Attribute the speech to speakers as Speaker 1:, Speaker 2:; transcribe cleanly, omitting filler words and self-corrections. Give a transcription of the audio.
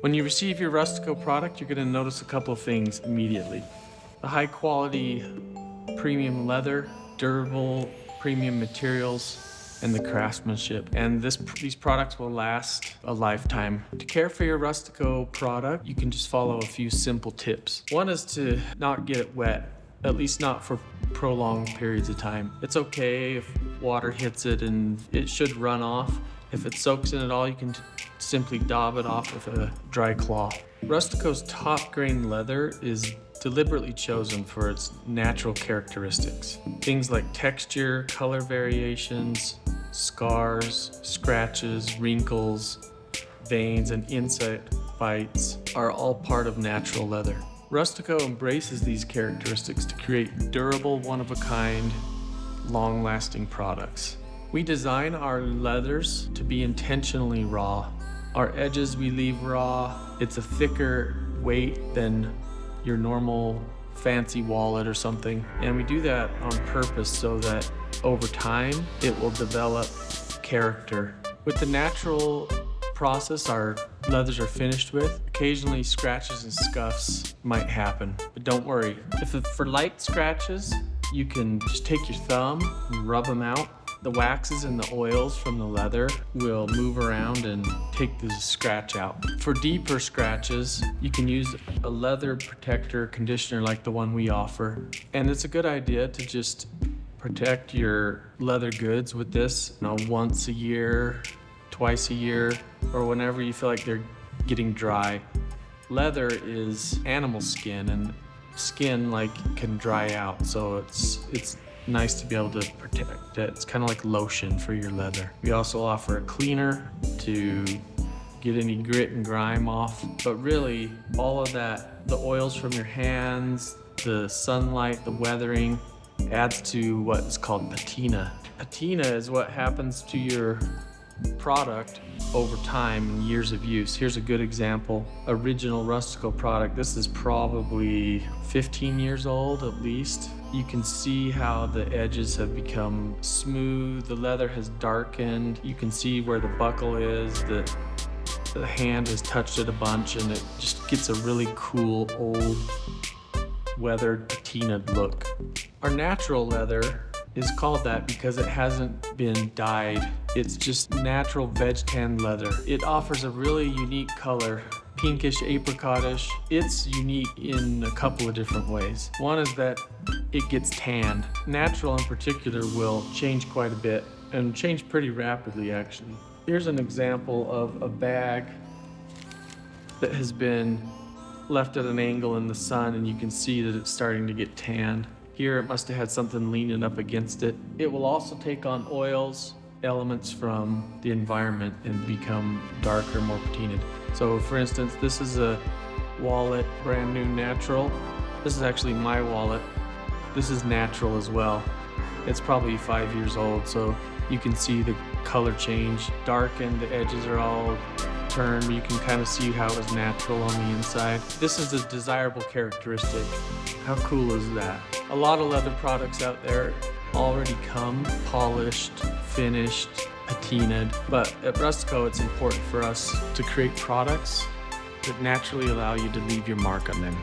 Speaker 1: When you receive your Rustico product, you're going to notice a couple of things immediately. The high quality premium leather, durable premium materials, and the craftsmanship. And these products will last a lifetime. To care for your Rustico product, you can just follow a few simple tips. One is to not get it wet, at least not for prolonged periods of time. It's okay if water hits it and it should run off. If it soaks in at all, you can simply daub it off with a dry cloth. Rustico's top grain leather is deliberately chosen for its natural characteristics. Things like texture, color variations, scars, scratches, wrinkles, veins, and insect bites are all part of natural leather. Rustico embraces these characteristics to create durable, one-of-a-kind, long-lasting products. We design our leathers to be intentionally raw. Our edges we leave raw. It's a thicker weight than your normal fancy wallet or something. And we do that on purpose so that over time it will develop character. With the natural process our leathers are finished with, occasionally scratches and scuffs might happen, but don't worry. For light scratches, you can just take your thumb and rub them out. The waxes and the oils from the leather will move around and take the scratch out. For deeper scratches, you can use a leather protector conditioner like the one we offer. And it's a good idea to just protect your leather goods with this, once a year, twice a year, or whenever you feel like they're getting dry. Leather is animal skin, and skin can dry out, so it's nice to be able to protect it. It's kind of like lotion for your leather. We also offer a cleaner to get any grit and grime off, but really all of that, the oils from your hands, the sunlight, the weathering, adds to what is called patina. Patina is what happens to your product over time and years of use. Here's a good example. Original Rustico product. This is probably 15 years old at least. You can see how the edges have become smooth. The leather has darkened. You can see where the buckle is. The hand has touched it a bunch, and it just gets a really cool old weathered patinaed look. Our natural leather is called that because it hasn't been dyed. It's just natural veg tan leather. It offers a really unique color, pinkish, apricotish. It's unique in a couple of different ways. One is that it gets tanned. Natural in particular will change quite a bit, and change pretty rapidly actually. Here's an example of a bag that has been left at an angle in the sun, and you can see that it's starting to get tanned. Here it must have had something leaning up against it. It will also take on oils, elements from the environment, and become darker, more patinaed. So for instance, this is a wallet, brand new natural. This is actually my wallet. This is natural as well. It's probably 5 years old, so you can see the color change. Darkened, the edges are all turned. You can kind of see how it was natural on the inside. This is a desirable characteristic. How cool is that? A lot of leather products out there already come polished, finished, patinaed, but at Rustico it's important for us to create products that naturally allow you to leave your mark on them.